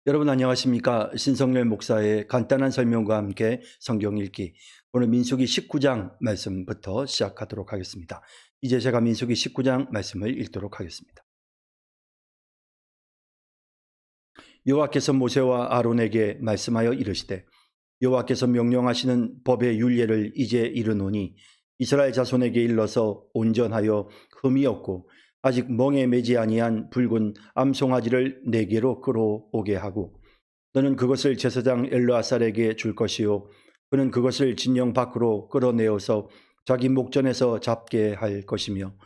여러분 안녕하십니까? 신성렬 목사의 간단한 설명과 함께 성경 읽기. 오늘 민수기 19장 말씀부터 시작하도록 하겠습니다. 이제 제가 민수기 19장 말씀을 읽도록 하겠습니다. 여호와께서 모세와 아론에게 말씀하여 이르시되 여호와께서 명령하시는 법의 율례를 이제 이르노니 이스라엘 자손에게 일러서 온전하여 흠이 없고 아직 멍에 매지 아니한 붉은 암송아지를 네개로 끌어오게 하고 너는 그것을 제사장 엘르아살에게 줄 것이요 그는 그것을 진영 밖으로 끌어내어서 자기 목전에서 잡게 할 것이며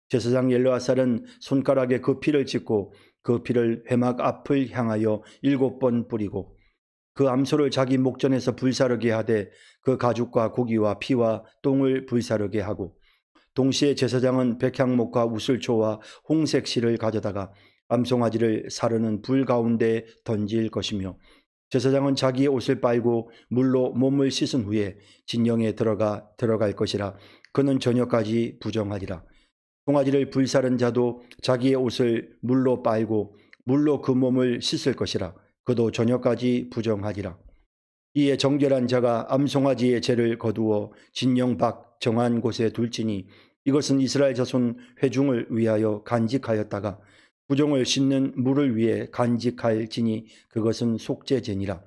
제사장 엘르아살은 손가락에 그 피를 찢고 그 피를 회막 앞을 향하여 7번 뿌리고 그 암소를 자기 목전에서 불사르게 하되 그 가죽과 고기와 피와 똥을 불사르게 하고 동시에 제사장은 백향목과 우슬초와 홍색 실을 가져다가 암송아지를 사르는 불 가운데 던질 것이며 제사장은 자기의 옷을 빨고 물로 몸을 씻은 후에 진영에 들어갈 것이라. 그는 저녁까지 부정하리라. 송아지를 불사른 자도 자기의 옷을 물로 빨고 물로 그 몸을 씻을 것이라. 그도 저녁까지 부정하리라. 이에 정결한 자가 암송아지의 죄를 거두어 진영 밖 정한 곳에 둘지니 이것은 이스라엘 자손 회중을 위하여 간직하였다가 부정을 씻는 물을 위해 간직할지니 그것은 속죄제니라.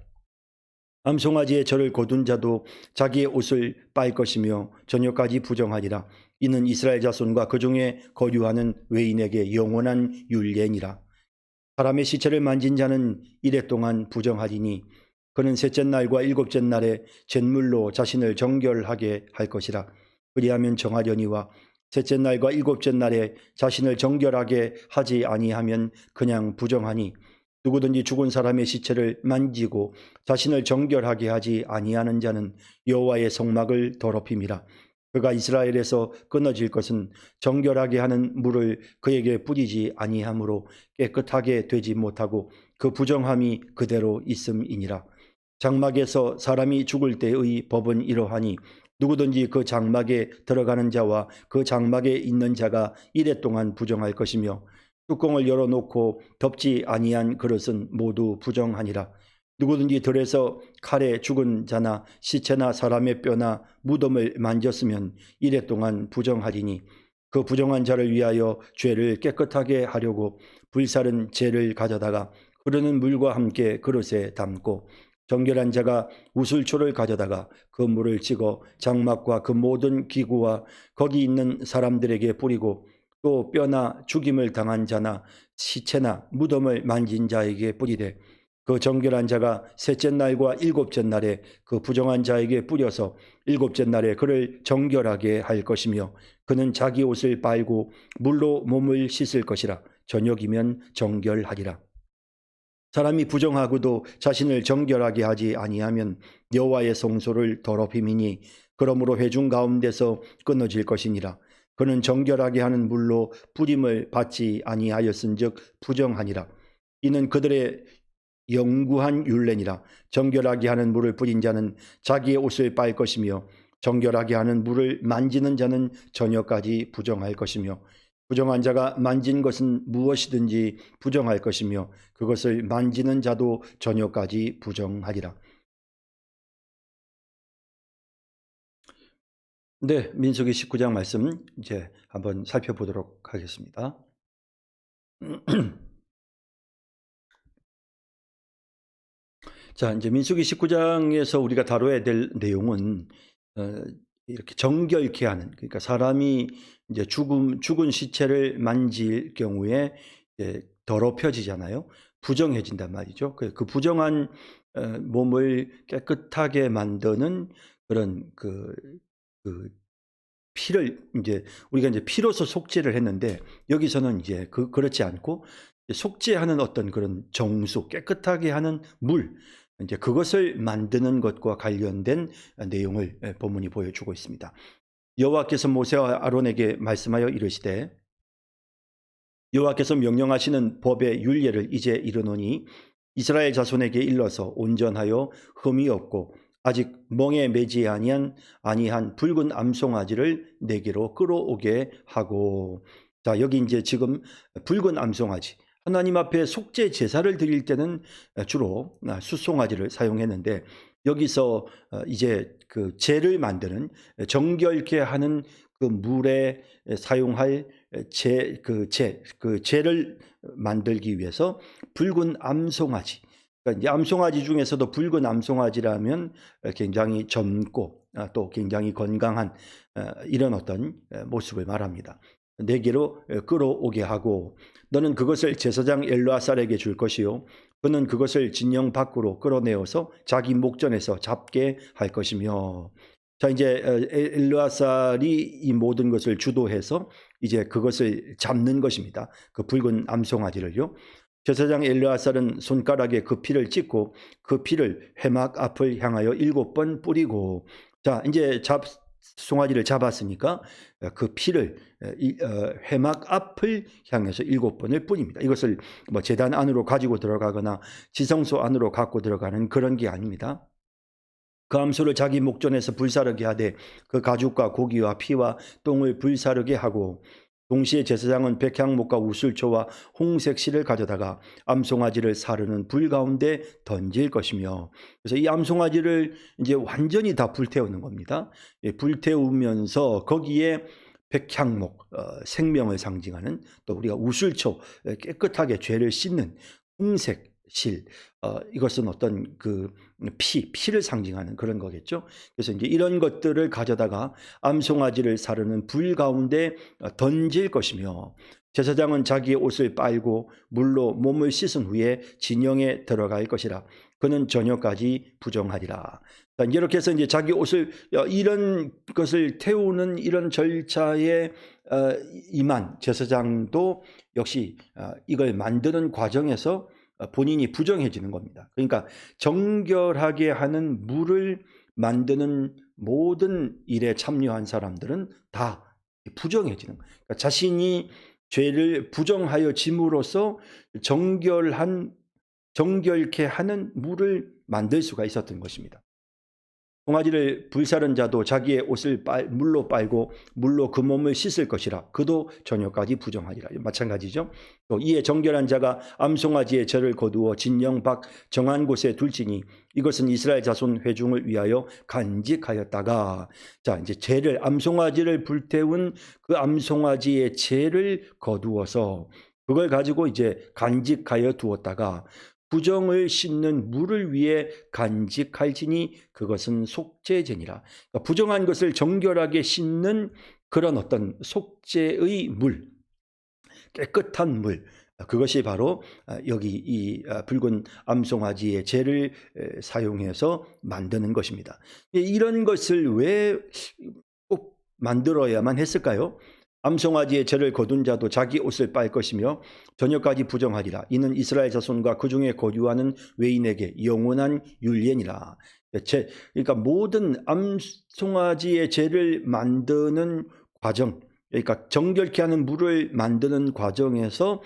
암송아지의 절을 거둔 자도 자기의 옷을 빨 것이며 저녁까지 부정하리라. 이는 이스라엘 자손과 그 중에 거류하는 외인에게 영원한 율례니라. 사람의 시체를 만진 자는 이래 동안 부정하리니 그는 셋째 날과 일곱째 날에 잿물로 자신을 정결하게 할 것이라. 그리하면 정하려니와 셋째 날과 일곱째 날에 자신을 정결하게 하지 아니하면 그냥 부정하니 누구든지 죽은 사람의 시체를 만지고 자신을 정결하게 하지 아니하는 자는 여호와의 성막을 더럽힘이라. 그가 이스라엘에서 끊어질 것은 정결하게 하는 물을 그에게 뿌리지 아니하므로 깨끗하게 되지 못하고 그 부정함이 그대로 있음이니라. 장막에서 사람이 죽을 때의 법은 이러하니 누구든지 그 장막에 들어가는 자와 그 장막에 있는 자가 이래 동안 부정할 것이며 뚜껑을 열어놓고 덮지 아니한 그릇은 모두 부정하니라. 누구든지 들에서 칼에 죽은 자나 시체나 사람의 뼈나 무덤을 만졌으면 이래 동안 부정하리니 그 부정한 자를 위하여 죄를 깨끗하게 하려고 불사른 재를 가져다가 흐르는 물과 함께 그릇에 담고 정결한 자가 우슬초를 가져다가 그 물을 찍어 장막과 그 모든 기구와 거기 있는 사람들에게 뿌리고 또 뼈나 죽임을 당한 자나 시체나 무덤을 만진 자에게 뿌리되 그 정결한 자가 셋째 날과 일곱째 날에 그 부정한 자에게 뿌려서 일곱째 날에 그를 정결하게 할 것이며 그는 자기 옷을 빨고 물로 몸을 씻을 것이라. 저녁이면 정결하리라. 사람이 부정하고도 자신을 정결하게 하지 아니하면 여호와의 성소를 더럽힘이니 그러므로 회중 가운데서 끊어질 것이니라. 그는 정결하게 하는 물로 뿌림을 받지 아니하였은즉 부정하니라. 이는 그들의 영구한 율례니라. 정결하게 하는 물을 뿌린 자는 자기의 옷을 빨 것이며 정결하게 하는 물을 만지는 자는 저녁까지 부정할 것이며 부정한 자가 만진 것은 무엇이든지 부정할 것이며 그것을 만지는 자도 저녁까지 부정하리라. 네, 민수기 19장 말씀 이제 한번 살펴보도록 하겠습니다. 자, 이제 민수기 19장에서 우리가 다뤄야 될 내용은 이렇게 정결케 하는, 그러니까 사람이 이제 죽은 시체를 만질 경우에 이제 더럽혀지잖아요. 부정해진단 말이죠. 그 부정한 몸을 깨끗하게 만드는 그런 그 피를 이제 우리가 이제 피로서 속죄를 했는데 여기서는 이제 그렇지 않고 속죄하는 어떤 그런 정수, 깨끗하게 하는 물, 이제 그것을 만드는 것과 관련된 내용을 본문이 보여주고 있습니다. 여호와께서 모세와 아론에게 말씀하여 이르시되 여호와께서 명령하시는 법의 율례를 이제 이르노니 이스라엘 자손에게 일러서 온전하여 흠이 없고 아직 멍에 매지 아니한 붉은 암송아지를 네개로 끌어오게 하고. 자, 여기 이제 지금 붉은 암송아지, 하나님 앞에 속죄 제사를 드릴 때는 주로 숫송아지를 사용했는데, 여기서 이제 그 제를 만드는, 정결케 하는 그 물에 사용할 그 제를 만들기 위해서 붉은 암송아지, 그러니까 이제 암송아지 중에서도 붉은 암송아지라면 굉장히 젊고 또 굉장히 건강한 이런 어떤 모습을 말합니다. 내게로 끌어오게 하고, 너는 그것을 제사장 엘르아살에게 줄 것이요 그는 그것을 진영 밖으로 끌어내어서 자기 목전에서 잡게 할 것이며. 자, 이제 엘르아살이 이 모든 것을 주도해서 이제 그것을 잡는 것입니다. 그 붉은 암송아지를요. 제사장 엘르아살은 손가락에 그 피를 찍고 그 피를 회막 앞을 향하여 7번 뿌리고, 자, 이제 송아지를 잡았으니까 그 피를 회막 앞을 향해서 7번을 뿌립니다. 이것을 뭐 제단 안으로 가지고 들어가거나 지성소 안으로 갖고 들어가는 그런 게 아닙니다. 그 암소를 자기 목전에서 불사르게 하되 그 가죽과 고기와 피와 똥을 불사르게 하고, 동시에 제사장은 백향목과 우슬초와 홍색 실을 가져다가 암송아지를 사르는 불 가운데 던질 것이며. 그래서 이 암송아지를 이제 완전히 다 불태우는 겁니다. 불태우면서 거기에 백향목, 생명을 상징하는, 또 우리가 우슬초, 깨끗하게 죄를 씻는 홍색 실, 이것은 어떤 그 피를 상징하는 그런 거겠죠. 그래서 이제 이런 것들을 가져다가 암송아지를 사르는 불 가운데 던질 것이며, 제사장은 자기의 옷을 빨고 물로 몸을 씻은 후에 진영에 들어갈 것이라. 그는 저녁까지 부정하리라. 이렇게 해서 이제 자기 옷을, 이런 것을 태우는 이런 절차에 임한 제사장도 역시 이걸 만드는 과정에서 본인이 부정해지는 겁니다. 그러니까 정결하게 하는 물을 만드는 모든 일에 참여한 사람들은 다 부정해지는 거예요. 그러니까 자신이 죄를 부정하여 짐으로써 정결케 하는 물을 만들 수가 있었던 것입니다. 송아지를 불사른 자도 자기의 옷을 물로 빨고 물로 그 몸을 씻을 것이라. 그도 저녁까지 부정하리라. 마찬가지죠. 또 이에 정결한 자가 암송아지의 죄를 거두어 진영 밖 정한 곳에 둘지니 이것은 이스라엘 자손 회중을 위하여 간직하였다가. 자, 이제 죄를, 암송아지를 불태운 그 암송아지의 죄를 거두어서 그걸 가지고 이제 간직하여 두었다가 부정을 씻는 물을 위해 간직할지니 그것은 속죄제니라. 그러니까 부정한 것을 정결하게 씻는 그런 어떤 속죄의 물, 깨끗한 물, 그것이 바로 여기 이 붉은 암송아지의 재를 사용해서 만드는 것입니다. 이런 것을 왜 꼭 만들어야만 했을까요? 암송아지의 죄를 거둔 자도 자기 옷을 빨 것이며 저녁까지 부정하리라. 이는 이스라엘 자손과 그 중에 거류하는 외인에게 영원한 율례니라. 그러니까 모든 암송아지의 죄를 만드는 과정, 그러니까 정결케 하는 물을 만드는 과정에서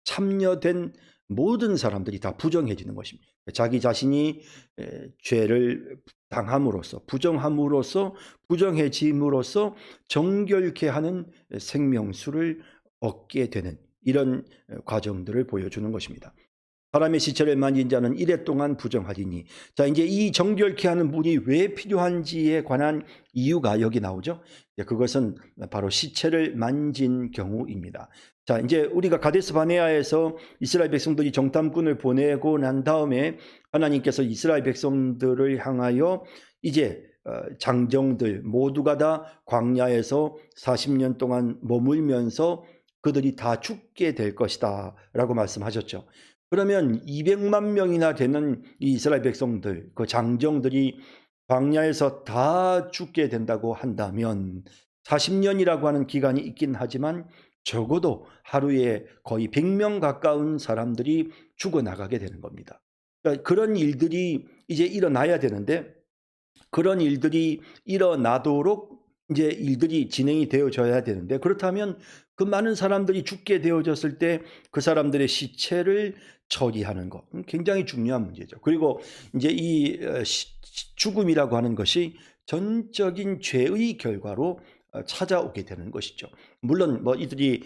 참여된 모든 사람들이 다 부정해지는 것입니다. 자기 자신이 죄를 당함으로써, 부정함으로써, 부정해짐으로써 정결케 하는 생명수를 얻게 되는 이런 과정들을 보여주는 것입니다. 사람의 시체를 만진 자는 이래 동안 부정하리니. 자, 이제 이 정결케 하는 물이 왜 필요한지에 관한 이유가 여기 나오죠. 그것은 바로 시체를 만진 경우입니다. 자, 이제 우리가 가데스 바네아에서 이스라엘 백성들이 정탐꾼을 보내고 난 다음에 하나님께서 이스라엘 백성들을 향하여 이제 장정들 모두가 다 광야에서 40년 동안 머물면서 그들이 다 죽게 될 것이다 라고 말씀하셨죠. 그러면 200만 명이나 되는 이 이스라엘 백성들, 그 장정들이 광야에서 다 죽게 된다고 한다면 40년이라고 하는 기간이 있긴 하지만 적어도 하루에 거의 100명 가까운 사람들이 죽어나가게 되는 겁니다. 그러니까 그런 일들이 이제 일어나야 되는데, 그런 일들이 일어나도록 이제 일들이 진행이 되어져야 되는데, 그렇다면 그 많은 사람들이 죽게 되어졌을 때 그 사람들의 시체를 처리하는 것 굉장히 중요한 문제죠. 그리고 이제 이 죽음이라고 하는 것이 전적인 죄의 결과로 찾아오게 되는 것이죠. 물론 뭐 이들이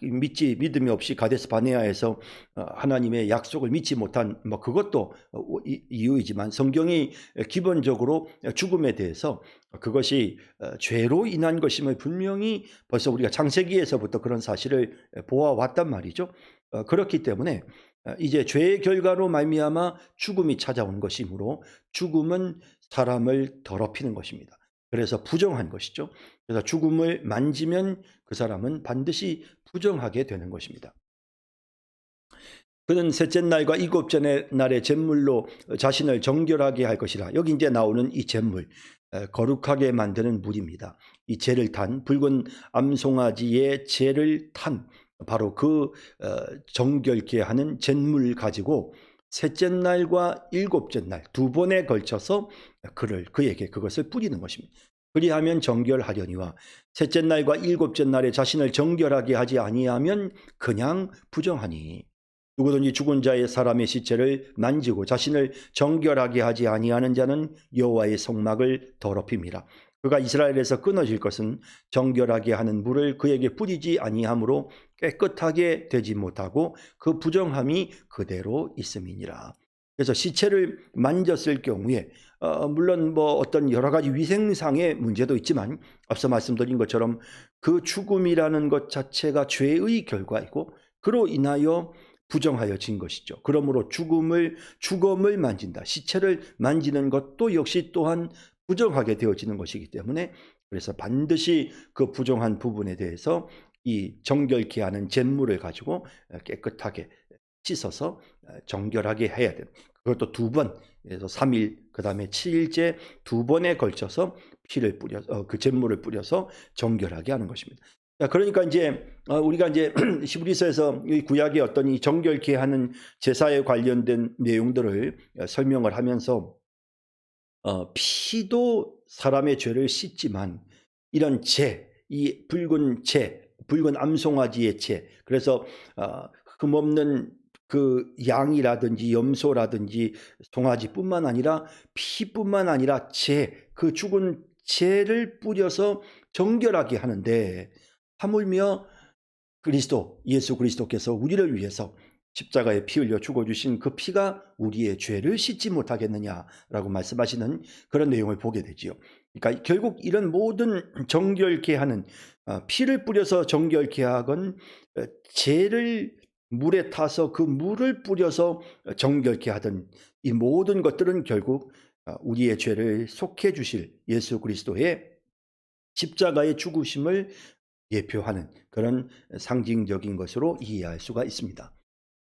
믿음이 없이 가데스 바네아에서 하나님의 약속을 믿지 못한 뭐 그것도 이유이지만, 성경이 기본적으로 죽음에 대해서 그것이 죄로 인한 것임을 분명히 벌써 우리가 창세기에서부터 그런 사실을 보아왔단 말이죠. 그렇기 때문에 이제 죄의 결과로 말미암아 죽음이 찾아온 것이므로, 죽음은 사람을 더럽히는 것입니다. 그래서 부정한 것이죠. 그래서 죽음을 만지면 그 사람은 반드시 부정하게 되는 것입니다. 그는 셋째 날과 일곱째 날의 제물로 자신을 정결하게 할 것이라. 여기 이제 나오는 이 제물, 거룩하게 만드는 물입니다. 이 재를 탄, 붉은 암송아지의 재를 탄 바로 그 정결케 하는 잿물 가지고 셋째 날과 일곱째 날 두 번에 걸쳐서 그에게 그것을 뿌리는 것입니다. 그리하면 정결하려니와, 셋째 날과 일곱째 날에 자신을 정결하게 하지 아니하면 그냥 부정하니. 누구든지 죽은 자의 사람의 시체를 만지고 자신을 정결하게 하지 아니하는 자는 여호와의 성막을 더럽힙니다. 그가 이스라엘에서 끊어질 것은 정결하게 하는 물을 그에게 뿌리지 아니하므로 깨끗하게 되지 못하고 그 부정함이 그대로 있음이니라. 그래서 시체를 만졌을 경우에 물론 뭐 어떤 여러 가지 위생상의 문제도 있지만, 앞서 말씀드린 것처럼 그 죽음이라는 것 자체가 죄의 결과이고 그로 인하여 부정하여진 것이죠. 그러므로 죽음을 만진다, 시체를 만지는 것도 역시 또한 부정하게 되어지는 것이기 때문에, 그래서 반드시 그 부정한 부분에 대해서 이 정결케 하는 잿물을 가지고 깨끗하게 씻어서 정결하게 해야 됩니다. 그것도 두 번, 그래서 3일, 그 다음에 7일째 두 번에 걸쳐서 피를 뿌려서 그 잿물을 뿌려서 정결하게 하는 것입니다. 그러니까 이제 우리가 이제 히브리서에서 이 구약의 어떤 이 정결케 하는 제사에 관련된 내용들을 설명을 하면서 피도 사람의 죄를 씻지만, 이런 이 붉은 붉은 암송아지의 그래서 흠없는 그 양이라든지 염소라든지 송아지뿐만 아니라 피뿐만 아니라 그 죽은 재를 뿌려서 정결하게 하는데, 하물며 예수 그리스도께서 우리를 위해서 십자가에 피 흘려 죽어주신 그 피가 우리의 죄를 씻지 못하겠느냐라고 말씀하시는 그런 내용을 보게 되지요. 그러니까 결국 이런 모든 정결케 하는, 피를 뿌려서 정결케 하건 죄를 물에 타서 그 물을 뿌려서 정결케 하던 이 모든 것들은 결국 우리의 죄를 속해 주실 예수 그리스도의 십자가의 죽으심을 예표하는 그런 상징적인 것으로 이해할 수가 있습니다.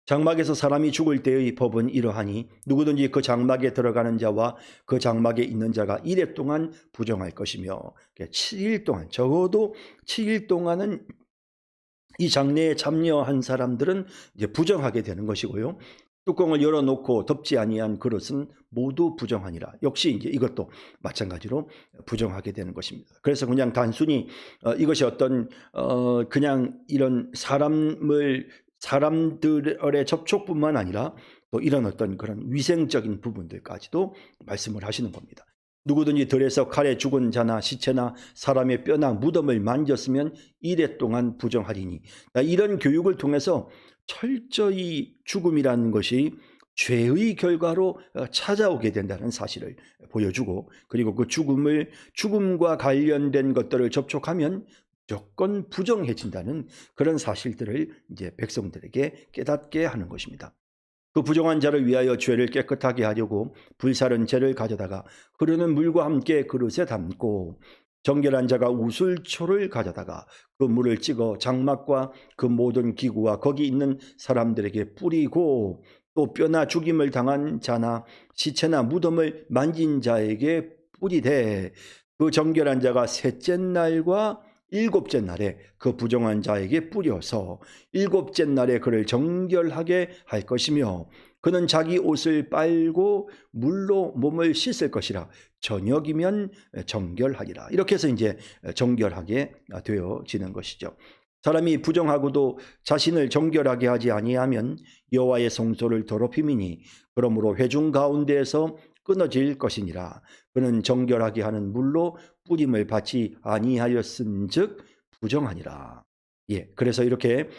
장막에서 사람이 죽을 때의 법은 이러하니, 누구든지 그 장막에 들어가는 자와 그 장막에 있는 자가 이레 동안 부정할 것이며, 7일 동안, 적어도 7일 동안은 이 장례에 참여한 사람들은 이제 부정하게 되는 것이고요. 뚜껑을 열어놓고 덮지 아니한 그릇은 모두 부정하니라. 역시 이제 이것도 마찬가지로 부정하게 되는 것입니다. 그래서 그냥 단순히 이것이 어떤 그냥 이런 사람들의 접촉뿐만 아니라 또 이런 어떤 그런 위생적인 부분들까지도 말씀을 하시는 겁니다. 누구든지 들에서 칼에 죽은 자나 시체나 사람의 뼈나 무덤을 만졌으면 이레 동안 부정하리니. 이런 교육을 통해서 철저히 죽음이라는 것이 죄의 결과로 찾아오게 된다는 사실을 보여주고, 그리고 그 죽음과 관련된 것들을 접촉하면 무조건 부정해진다는 그런 사실들을 이제 백성들에게 깨닫게 하는 것입니다. 그 부정한 자를 위하여 죄를 깨끗하게 하려고 불사른 재를 가져다가 흐르는 물과 함께 그릇에 담고, 정결한 자가 우슬초를 가져다가 그 물을 찍어 장막과 그 모든 기구와 거기 있는 사람들에게 뿌리고, 또 뼈나 죽임을 당한 자나 시체나 무덤을 만진 자에게 뿌리되, 그 정결한 자가 셋째 날과 일곱째 날에 그 부정한 자에게 뿌려서 일곱째 날에 그를 정결하게 할 것이며, 그는 자기 옷을 빨고 물로 몸을 씻을 것이라. 저녁이면 정결하리라. 이렇게 해서 이제 정결하게 되어지는 것이죠. 사람이 부정하고도 자신을 정결하게 하지 아니하면 여호와의 성소를 더럽힘이니, 그러므로 회중 가운데에서 끊어질 것이니라. 그는 정결하게 하는 물로 뿌림을 받지 아니하였은즉 부정하니라. 예, 그래서 이렇게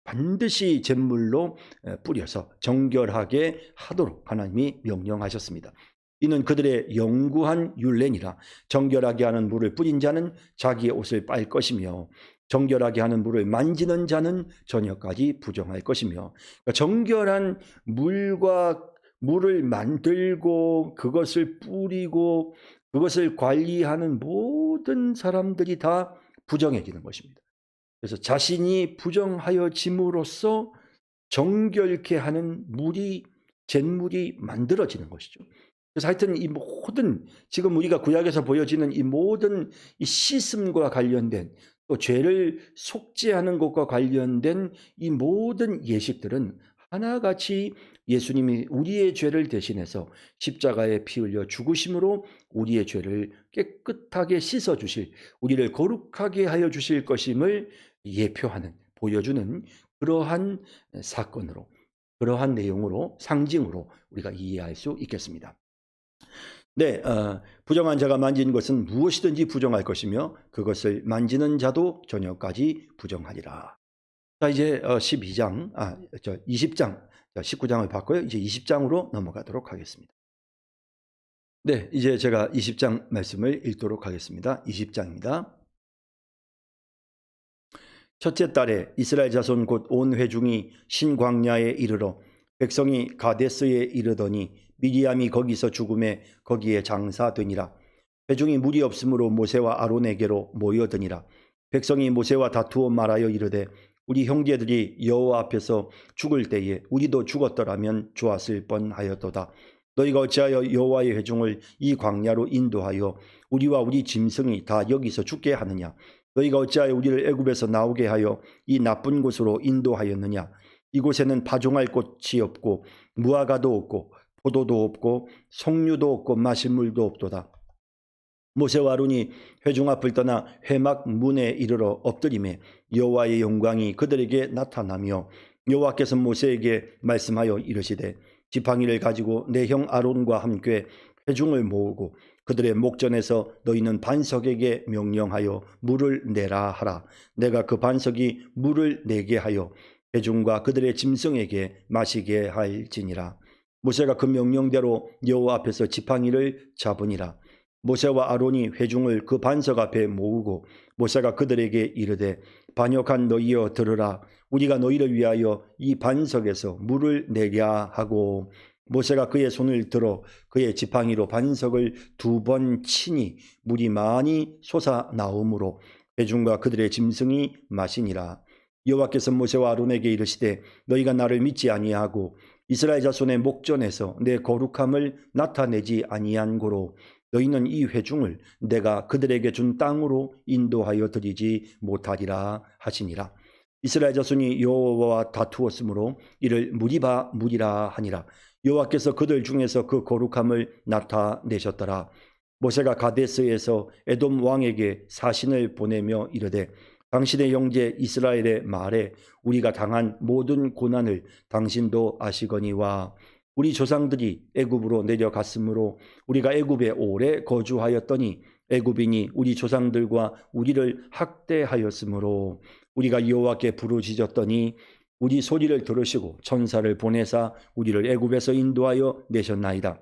반드시 잿물로 뿌려서 정결하게 하도록 하나님이 명령하셨습니다. 이는 그들의 영구한 율례니라. 정결하게 하는 물을 뿌린 자는 자기의 옷을 빨 것이며 정결하게 하는 물을 만지는 자는 저녁까지 부정할 것이며, 그러니까 정결한 물을 만들고 그것을 뿌리고 그것을 관리하는 모든 사람들이 다 부정해지는 것입니다. 그래서 자신이 부정하여짐으로써 정결케 하는 잿물이 만들어지는 것이죠. 그래서 하여튼 이 모든, 지금 우리가 구약에서 보여지는 이 모든 이 씻음과 관련된, 또 죄를 속죄하는 것과 관련된 이 모든 예식들은 하나같이 예수님이 우리의 죄를 대신해서 십자가에 피 흘려 죽으심으로 우리의 죄를 깨끗하게 씻어 주실, 우리를 거룩하게 하여 주실 것임을 예표하는, 보여주는 그러한 사건으로, 그러한 내용으로, 상징으로 우리가 이해할 수 있겠습니다. 네, 부정한 자가 만진 것은 무엇이든지 부정할 것이며 그것을 만지는 자도 저녁까지 부정하리라. 자, 이제 20장, 19장을 봤고요. 이제 20장으로 넘어가도록 하겠습니다. 네, 이제 제가 20장 말씀을 읽도록 하겠습니다. 20장입니다. 첫째 달에 이스라엘 자손 곧 온 회중이 신광야에 이르러 백성이 가데스에 이르더니 미리암이 거기서 죽음에 거기에 장사되니라. 회중이 물이 없으므로 모세와 아론에게로 모여드니라. 백성이 모세와 다투어 말하여 이르되 우리 형제들이 여호와 앞에서 죽을 때에 우리도 죽었더라면 좋았을 뻔하였도다. 너희가 어찌하여 여호와의 회중을 이 광야로 인도하여 우리와 우리 짐승이 다 여기서 죽게 하느냐. 너희가 어찌하여 우리를 애굽에서 나오게 하여 이 나쁜 곳으로 인도하였느냐. 이곳에는 파종할 곳이 없고 무화과도 없고 포도도 없고 석류도 없고 마실 물도 없도다. 모세와 아론이 회중 앞을 떠나 회막 문에 이르러 엎드리매 여호와의 영광이 그들에게 나타나며 여호와께서 모세에게 말씀하여 이르시되 지팡이를 가지고 내 형 아론과 함께 회중을 모으고 그들의 목전에서 너희는 반석에게 명령하여 물을 내라 하라. 내가 그 반석이 물을 내게 하여 회중과 그들의 짐승에게 마시게 할지니라. 모세가 그 명령대로 여호와 앞에서 지팡이를 잡으니라. 모세와 아론이 회중을 그 반석 앞에 모으고 모세가 그들에게 이르되 반역한 너희여 들으라. 우리가 너희를 위하여 이 반석에서 물을 내게 하고 모세가 그의 손을 들어 그의 지팡이로 반석을 2번 치니 물이 많이 솟아나오므로 회중과 그들의 짐승이 마시니라. 여호와께서 모세와 아론에게 이르시되 너희가 나를 믿지 아니하고 이스라엘 자손의 목전에서 내 거룩함을 나타내지 아니한 고로 너희는 이 회중을 내가 그들에게 준 땅으로 인도하여 드리지 못하리라 하시니라. 이스라엘 자손이 여호와와 다투었으므로 이를 무리라 하니라. 여호와께서 그들 중에서 그 거룩함을 나타내셨더라. 모세가 가데스에서 에돔 왕에게 사신을 보내며 이르되 당신의 형제 이스라엘의 말에 우리가 당한 모든 고난을 당신도 아시거니와 우리 조상들이 애굽으로 내려갔으므로 우리가 애굽에 오래 거주하였더니 애굽인이 우리 조상들과 우리를 학대하였으므로 우리가 여호와께 부르짖었더니 우리 소리를 들으시고 천사를 보내사 우리를 애굽에서 인도하여 내셨나이다.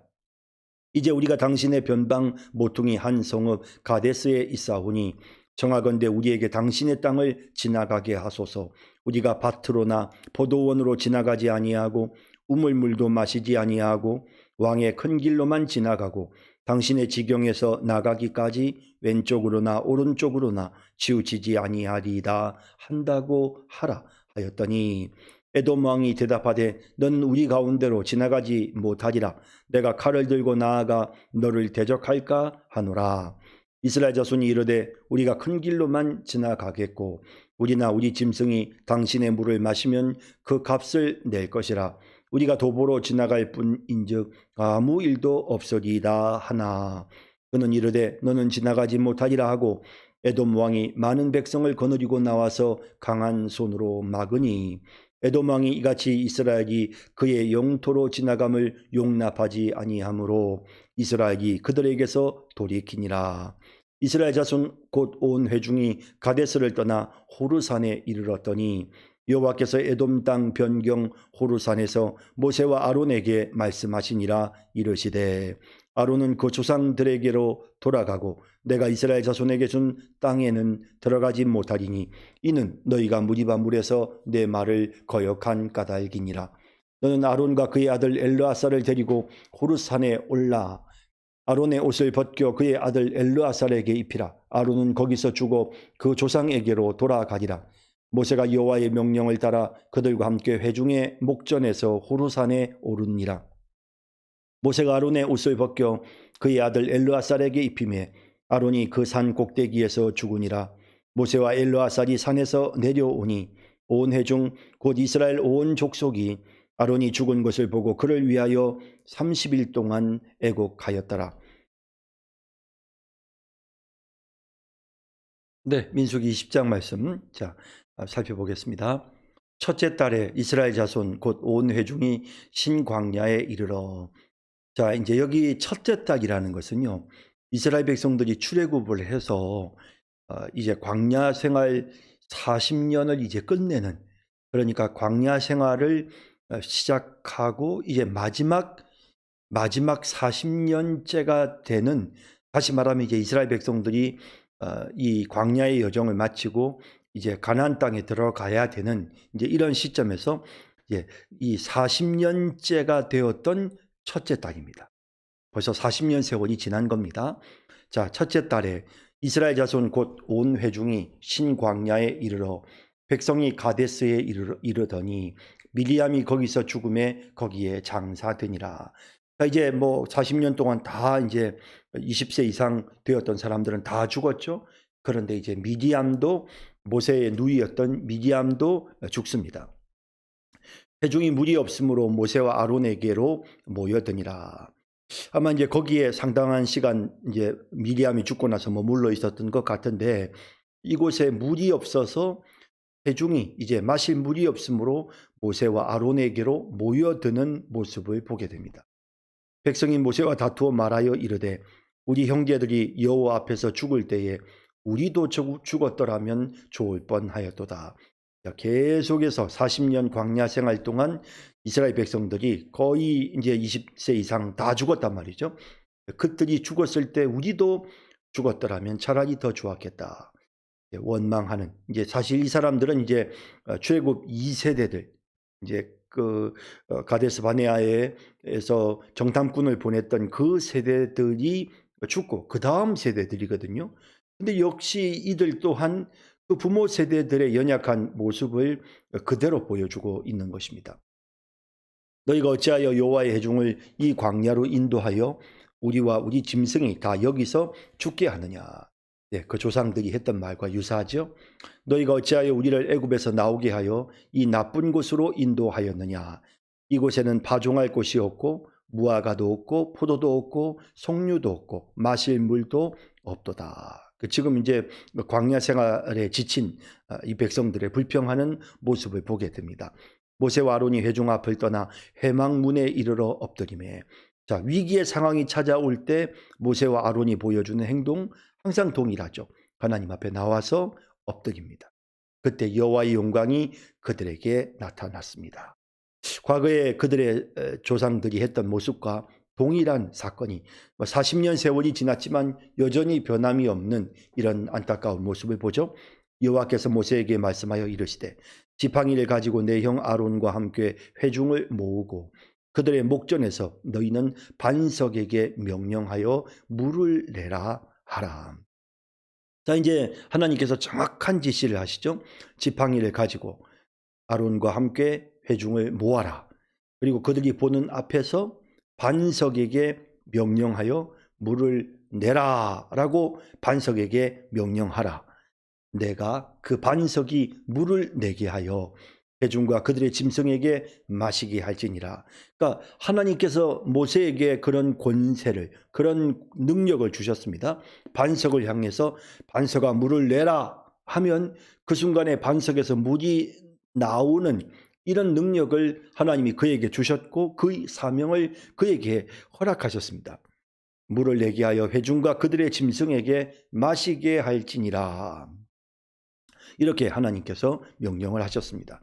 이제 우리가 당신의 변방 모퉁이 한 성읍 가데스에 있사오니 청하건대 우리에게 당신의 땅을 지나가게 하소서. 우리가 밭으로나 포도원으로 지나가지 아니하고 우물물도 마시지 아니하고 왕의 큰 길로만 지나가고 당신의 지경에서 나가기까지 왼쪽으로나 오른쪽으로나 치우치지 아니하리이다 한다고 하라 하였더니 에돔 왕이 대답하되 넌 우리 가운데로 지나가지 못하리라. 내가 칼을 들고 나아가 너를 대적할까 하노라. 이스라엘 자손이 이르되 우리가 큰 길로만 지나가겠고 우리나 우리 짐승이 당신의 물을 마시면 그 값을 낼 것이라. 우리가 도보로 지나갈 뿐인즉 아무 일도 없으리이다 하나. 그는 이르되 너는 지나가지 못하리라 하고 에돔 왕이 많은 백성을 거느리고 나와서 강한 손으로 막으니 에돔 왕이 이같이 이스라엘이 그의 영토로 지나감을 용납하지 아니하므로 이스라엘이 그들에게서 돌이키니라. 이스라엘 자손 곧 온 회중이 가데스를 떠나 호르산에 이르렀더니 여호와께서 에돔 땅 변경 호르산에서 모세와 아론에게 말씀하시니라. 이르시되 아론은 그 조상들에게로 돌아가고 내가 이스라엘 자손에게 준 땅에는 들어가지 못하리니 이는 너희가 무리바 물에서 내 말을 거역한 까닭이니라. 너는 아론과 그의 아들 엘르아사를 데리고 호르산에 올라 아론의 옷을 벗겨 그의 아들 엘르아살에게 입히라. 아론은 거기서 죽어 그 조상에게로 돌아가리라. 모세가 여호와의 명령을 따라 그들과 함께 회중의 목전에서 호르산에 오르니라. 모세가 아론의 옷을 벗겨 그의 아들 엘르아살에게 입히매 아론이 그 산 꼭대기에서 죽으니라. 모세와 엘르아살이 산에서 내려오니 온 회중 곧 이스라엘 온 족속이 아론이 죽은 것을 보고 그를 위하여 30일 동안 애곡하였더라. 네, 민수기 20장 말씀 살펴보겠습니다. 첫째 달에 이스라엘 자손 곧 온 회중이 신광야에 이르러. 자, 이제 여기 첫째 달이라는 것은요, 이스라엘 백성들이 출애굽을 해서 이제 광야 생활 40년을 이제 끝내는, 그러니까 광야 생활을 시작하고 이제 마지막 40년째가 되는, 다시 말하면 이제 이스라엘 백성들이 이 광야의 여정을 마치고 이제 가나안 땅에 들어가야 되는 이제 이런 시점에서 이제 이 40년째가 되었던 첫째 달입니다. 벌써 40년 세월이 지난 겁니다. 자, 첫째 달에 이스라엘 자손 곧 온 회중이 신광야에 이르러 백성이 가데스에 이르더니 미리암이 거기서 죽음에 거기에 장사되니라. 이제 뭐 40년 동안 다 이제 20세 이상 되었던 사람들은 다 죽었죠. 그런데 이제 미디암도, 모세의 누이였던 미디암도 죽습니다. 회중이 무리 없으므로 모세와 아론에게로 모여드니라. 아마 이제 거기에 상당한 시간 이제 미디암이 죽고 나서 머물러 있었던 것 같은데, 이곳에 물이 없어서 회중이 이제 마실 물이 없으므로 모세와 아론에게로 모여드는 모습을 보게 됩니다. 백성이 모세와 다투어 말하여 이르되 우리 형제들이 여호와 앞에서 죽을 때에 우리도 죽었더라면 좋을 뻔하였도다. 계속해서 40년 광야 생활 동안 이스라엘 백성들이 거의 이제 20세 이상 다 죽었단 말이죠. 그들이 죽었을 때 우리도 죽었더라면 차라리 더 좋았겠다. 원망하는, 이제 사실 이 사람들은 이제 출애굽 2세대들, 이제 그 가데스 바네아에서 정탐꾼을 보냈던 그 세대들이 죽고 그 다음 세대들이거든요. 근데 역시 이들 또한 그 부모 세대들의 연약한 모습을 그대로 보여주고 있는 것입니다. 너희가 어찌하여 여호와의 회중을 이 광야로 인도하여 우리와 우리 짐승이 다 여기서 죽게 하느냐. 네, 그 조상들이 했던 말과 유사하죠. 너희가 어찌하여 우리를 애굽에서 나오게 하여 이 나쁜 곳으로 인도하였느냐. 이곳에는 파종할 곳이 없고 무화과도 없고 포도도 없고 송류도 없고 마실 물도 없도다. 지금 이제 광야 생활에 지친 이 백성들의 불평하는 모습을 보게 됩니다. 모세와 아론이 회중 앞을 떠나 회막문에 이르러 엎드리매. 자, 위기의 상황이 찾아올 때 모세와 아론이 보여주는 행동 항상 동일하죠. 하나님 앞에 나와서 엎드립니다. 그때 여호와의 영광이 그들에게 나타났습니다. 과거에 그들의 조상들이 했던 모습과 동일한 사건이 40년 세월이 지났지만 여전히 변함이 없는 이런 안타까운 모습을 보죠. 여호와께서 모세에게 말씀하여 이르시되 지팡이를 가지고 내 형 아론과 함께 회중을 모으고 그들의 목전에서 너희는 반석에게 명령하여 물을 내라 하라. 자, 이제 하나님께서 정확한 지시를 하시죠. 지팡이를 가지고 아론과 함께 회중을 모아라. 그리고 그들이 보는 앞에서 반석에게 명령하여 물을 내라 라고 반석에게 명령하라. 내가 그 반석이 물을 내게 하여 회중과 그들의 짐승에게 마시게 할지니라. 그러니까 하나님께서 모세에게 그런 권세를, 그런 능력을 주셨습니다. 반석을 향해서 반석아 물을 내라 하면 그 순간에 반석에서 물이 나오는 이런 능력을 하나님이 그에게 주셨고 그 사명을 그에게 허락하셨습니다. 물을 내게 하여 회중과 그들의 짐승에게 마시게 할지니라. 이렇게 하나님께서 명령을 하셨습니다.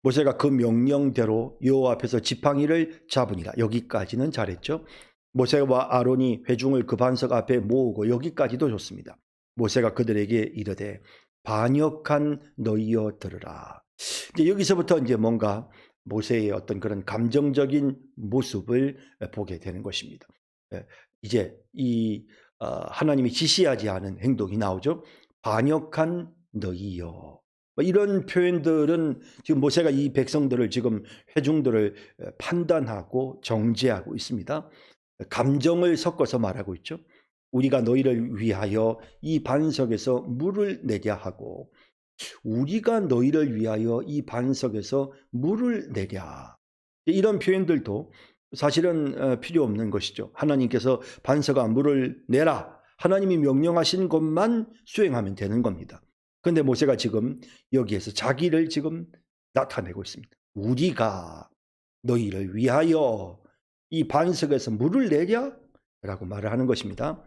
모세가 그 명령대로 여호와 앞에서 지팡이를 잡으니라. 여기까지는 잘했죠. 모세와 아론이 회중을 그 반석 앞에 모으고 여기까지도 좋습니다. 모세가 그들에게 이르되 반역한 너희여 들으라. 이제 여기서부터 이제 뭔가 모세의 어떤 그런 감정적인 모습을 보게 되는 것입니다. 이제 이 하나님이 지시하지 않은 행동이 나오죠. 반역한 너희여. 이런 표현들은 지금 모세가 이 백성들을 지금 회중들을 판단하고 정죄하고 있습니다. 감정을 섞어서 말하고 있죠. 우리가 너희를 위하여 이 반석에서 물을 내게 하고 우리가 너희를 위하여 이 반석에서 물을 내랴. 이런 표현들도 사실은 필요 없는 것이죠. 하나님께서 반석아 물을 내라. 하나님이 명령하신 것만 수행하면 되는 겁니다. 그런데 모세가 지금 여기에서 자기를 지금 나타내고 있습니다. 우리가 너희를 위하여 이 반석에서 물을 내랴? 라고 말을 하는 것입니다.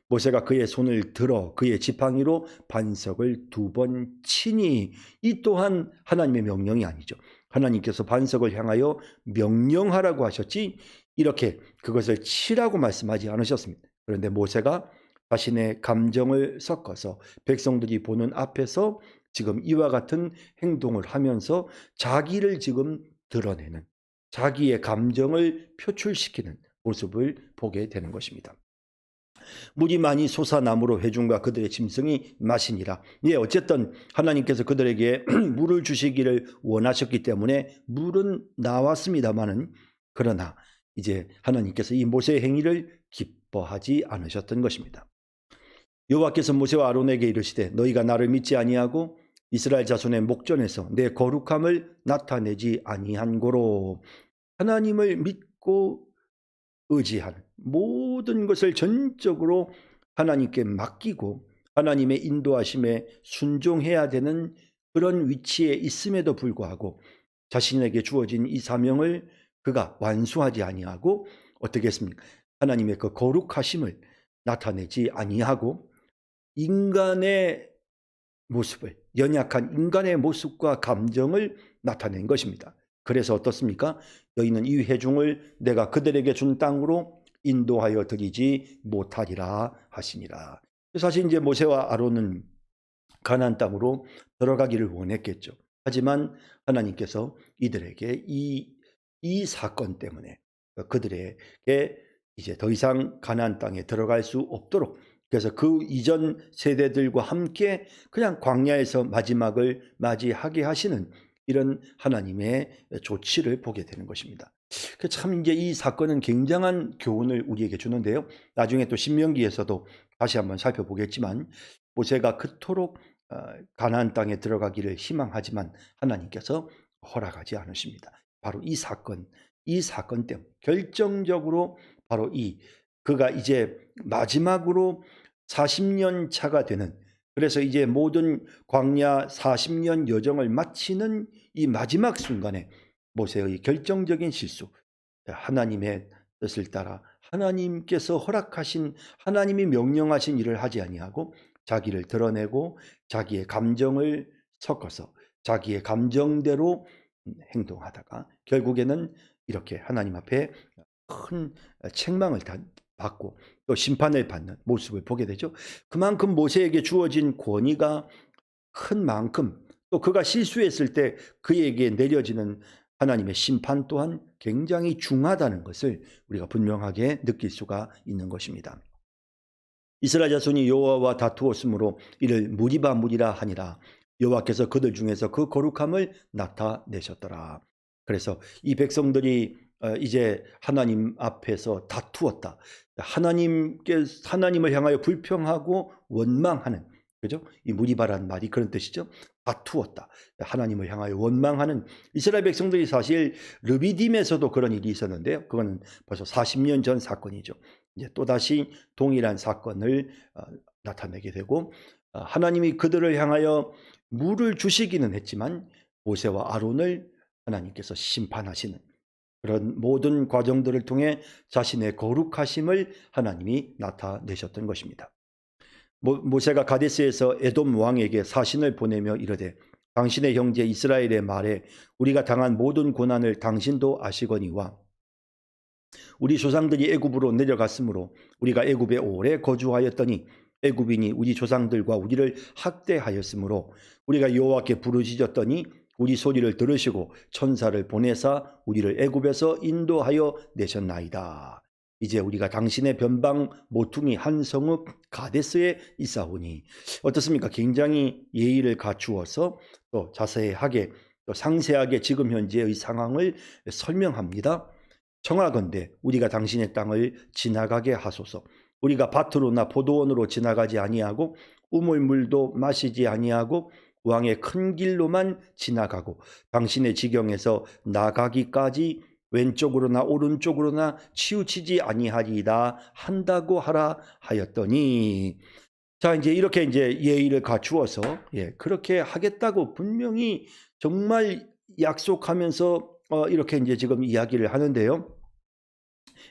모세가 그의 손을 들어 그의 지팡이로 반석을 2번 치니 이 또한 하나님의 명령이 아니죠. 하나님께서 반석을 향하여 명령하라고 하셨지 이렇게 그것을 치라고 말씀하지 않으셨습니다. 그런데 모세가 자신의 감정을 섞어서 백성들이 보는 앞에서 지금 이와 같은 행동을 하면서 자기를 지금 드러내는 자기의 감정을 표출시키는 모습을 보게 되는 것입니다. 물이 많이 솟아나므로 회중과 그들의 짐승이 마시니라. 예, 어쨌든 하나님께서 그들에게 물을 주시기를 원하셨기 때문에 물은 나왔습니다마는 그러나 이제 하나님께서 이 모세의 행위를 기뻐하지 않으셨던 것입니다. 여호와께서 모세와 아론에게 이르시되 너희가 나를 믿지 아니하고 이스라엘 자손의 목전에서 내 거룩함을 나타내지 아니한 고로 하나님을 믿고 의지하는 모든 것을 전적으로 하나님께 맡기고 하나님의 인도하심에 순종해야 되는 그런 위치에 있음에도 불구하고 자신에게 주어진 이 사명을 그가 완수하지 아니하고 어떻게 했습니까? 하나님의 그 거룩하심을 나타내지 아니하고 인간의 모습을 연약한 인간의 모습과 감정을 나타낸 것입니다. 그래서 어떻습니까? 너희는 이 회중을 내가 그들에게 준 땅으로 인도하여 드리지 못하리라 하시니라. 사실 이제 모세와 아론은 가나안 땅으로 들어가기를 원했겠죠. 하지만 하나님께서 이들에게 이 사건 때문에 그들에게 이제 더 이상 가나안 땅에 들어갈 수 없도록 그래서 그 이전 세대들과 함께 그냥 광야에서 마지막을 맞이하게 하시는 이런 하나님의 조치를 보게 되는 것입니다. 참 이제 이 사건은 굉장한 교훈을 우리에게 주는데요. 나중에 또 신명기에서도 다시 한번 살펴보겠지만 모세가 그토록 가나안 땅에 들어가기를 희망하지만 하나님께서 허락하지 않으십니다. 바로 이 사건 때문에 결정적으로 바로 그가 이제 마지막으로 40년 차가 되는 그래서 이제 모든 광야 40년 여정을 마치는 이 마지막 순간에 모세의 결정적인 실수 하나님의 뜻을 따라 하나님께서 허락하신 하나님이 명령하신 일을 하지 아니하고 자기를 드러내고 자기의 감정을 섞어서 자기의 감정대로 행동하다가 결국에는 이렇게 하나님 앞에 큰 책망을 받고 또 심판을 받는 모습을 보게 되죠. 그만큼 모세에게 주어진 권위가 큰 만큼 또 그가 실수했을 때 그에게 내려지는 하나님의 심판 또한 굉장히 중하다는 것을 우리가 분명하게 느낄 수가 있는 것입니다. 이스라엘 자손이 여호와와 다투었으므로 이를 무리라 하니라. 여호와께서 그들 중에서 그 거룩함을 나타내셨더라. 그래서 이 백성들이 이제 하나님 앞에서 다투었다. 하나님을 향하여 불평하고 원망하는 그죠? 이 무리바라는 말이 그런 뜻이죠. 다투었다. 하나님을 향하여 원망하는 이스라엘 백성들이 사실 르비딤에서도 그런 일이 있었는데요. 그거는 벌써 40년 전 사건이죠. 이제 또다시 동일한 사건을 나타내게 되고 하나님이 그들을 향하여 물을 주시기는 했지만 모세와 아론을 하나님께서 심판하시는 그런 모든 과정들을 통해 자신의 거룩하심을 하나님이 나타내셨던 것입니다. 모세가 가데스에서 에돔 왕에게 사신을 보내며 이르되 당신의 형제 이스라엘의 말에 우리가 당한 모든 고난을 당신도 아시거니와 우리 조상들이 애굽으로 내려갔으므로 우리가 애굽에 오래 거주하였더니 애굽인이 우리 조상들과 우리를 학대하였으므로 우리가 여호와께 부르짖었더니 우리 소리를 들으시고 천사를 보내사 우리를 애굽에서 인도하여 내셨나이다. 이제 우리가 당신의 변방 모퉁이 한 성읍 가데스에 있사오니 어떻습니까? 굉장히 예의를 갖추어서 또 자세하게 또 상세하게 지금 현재의 상황을 설명합니다. 청하건대 우리가 당신의 땅을 지나가게 하소서. 우리가 밭으로나 포도원으로 지나가지 아니하고 우물물도 마시지 아니하고 왕의 큰 길로만 지나가고 당신의 지경에서 나가기까지 왼쪽으로나 오른쪽으로나 치우치지 아니하리이다 한다고 하라 하였더니 자 이제 이렇게 이제 예의를 갖추어서 그렇게 하겠다고 분명히 정말 약속하면서 이렇게 이제 지금 이야기를 하는데요.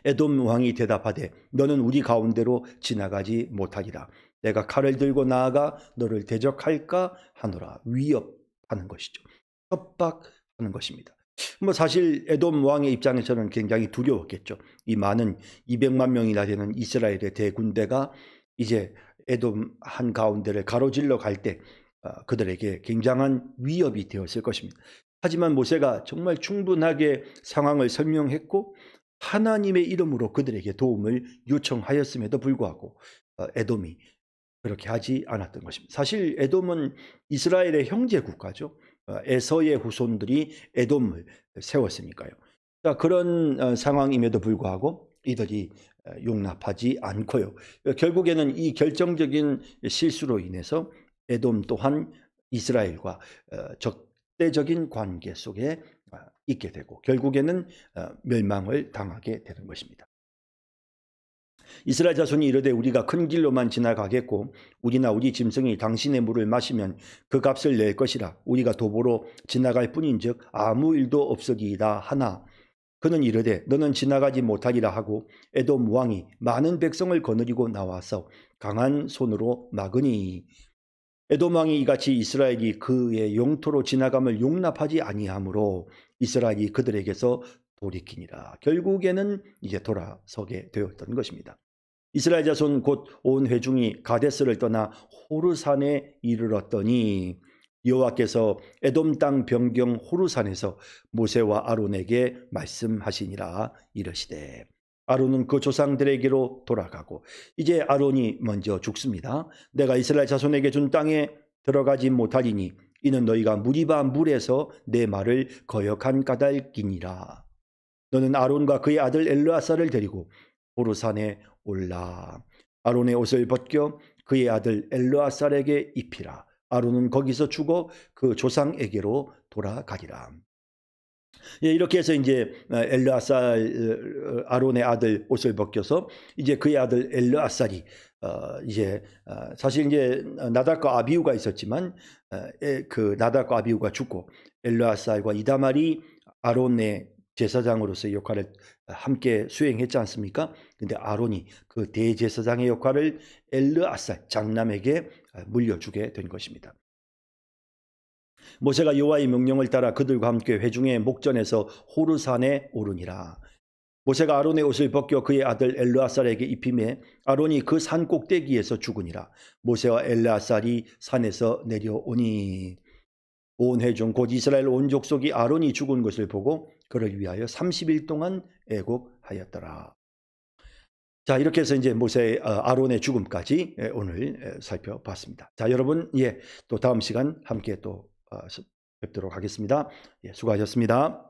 에돔 왕이 대답하되 너는 우리 가운데로 지나가지 못하리라. 내가 칼을 들고 나아가 너를 대적할까 하노라. 위협하는 것이죠. 협박하는 것입니다. 뭐 사실 에돔 왕의 입장에서는 굉장히 두려웠겠죠. 이 많은 200만 명이나 되는 이스라엘의 대군대가 이제 에돔 한 가운데를 가로질러 갈 때 그들에게 굉장한 위협이 되었을 것입니다. 하지만 모세가 정말 충분하게 상황을 설명했고 하나님의 이름으로 그들에게 도움을 요청하였음에도 불구하고 에돔이 그렇게 하지 않았던 것입니다. 사실 에돔은 이스라엘의 형제 국가죠. 에서의 후손들이 에돔을 세웠으니까요. 자, 그런 상황임에도 불구하고 이들이 용납하지 않고요. 결국에는 이 결정적인 실수로 인해서 에돔 또한 이스라엘과 적대적인 관계 속에 있게 되고 결국에는 멸망을 당하게 되는 것입니다. 이스라엘 자손이 이르되 우리가 큰 길로만 지나가겠고 우리나 우리 짐승이 당신의 물을 마시면 그 값을 낼 것이라. 우리가 도보로 지나갈 뿐인즉 아무 일도 없으리이다 하나 그는 이르되 너는 지나가지 못하리라 하고 에돔 왕이 많은 백성을 거느리고 나와서 강한 손으로 막으니 에돔 왕이 이같이 이스라엘이 그의 영토로 지나감을 용납하지 아니하므로 이스라엘이 그들에게서 돌이키니라. 결국에는 이제 돌아서게 되었던 것입니다. 이스라엘 자손 곧 온 회중이 가데스를 떠나 호르산에 이르렀더니 여호와께서 에돔 땅 변경 호르산에서 모세와 아론에게 말씀하시니라. 이르시되 아론은 그 조상들에게로 돌아가고 이제 아론이 먼저 죽습니다. 내가 이스라엘 자손에게 준 땅에 들어가지 못하리니 이는 너희가 무리바 물에서 내 말을 거역한 까닭이니라. 너는 아론과 그의 아들 엘르아사를 데리고 호르산에 올라 아론의 옷을 벗겨 그의 아들 엘르아살에게 입히라. 아론은 거기서 죽어 그 조상에게로 돌아가리라. 이렇게 해서 이제 엘르아살 아론의 아들 옷을 벗겨서 이제 그의 아들 엘르아살이 이제 사실 이제 나답과 아비후가 있었지만 그 나답과 아비후가 죽고 엘르아살과 이다말이 아론의 제사장으로서의 역할을 함께 수행했지 않습니까? 근데 아론이 그 대제사장의 역할을 엘르아살 장남에게 물려주게 된 것입니다. 모세가 여호와의 명령을 따라 그들과 함께 회중의 목전에서 호르산에 오르니라. 모세가 아론의 옷을 벗겨 그의 아들 엘르아살에게 입히매 아론이 그 산 꼭대기에서 죽으니라. 모세와 엘르아살이 산에서 내려오니 온 회중 곧 이스라엘 온 족속이 아론이 죽은 것을 보고 그를 위하여 30일 동안 애곡하였더라. 자, 이렇게 해서 이제 모세 아론의 죽음까지 오늘 살펴봤습니다. 자, 여러분, 또 다음 시간 함께 또 뵙도록 하겠습니다. 수고하셨습니다.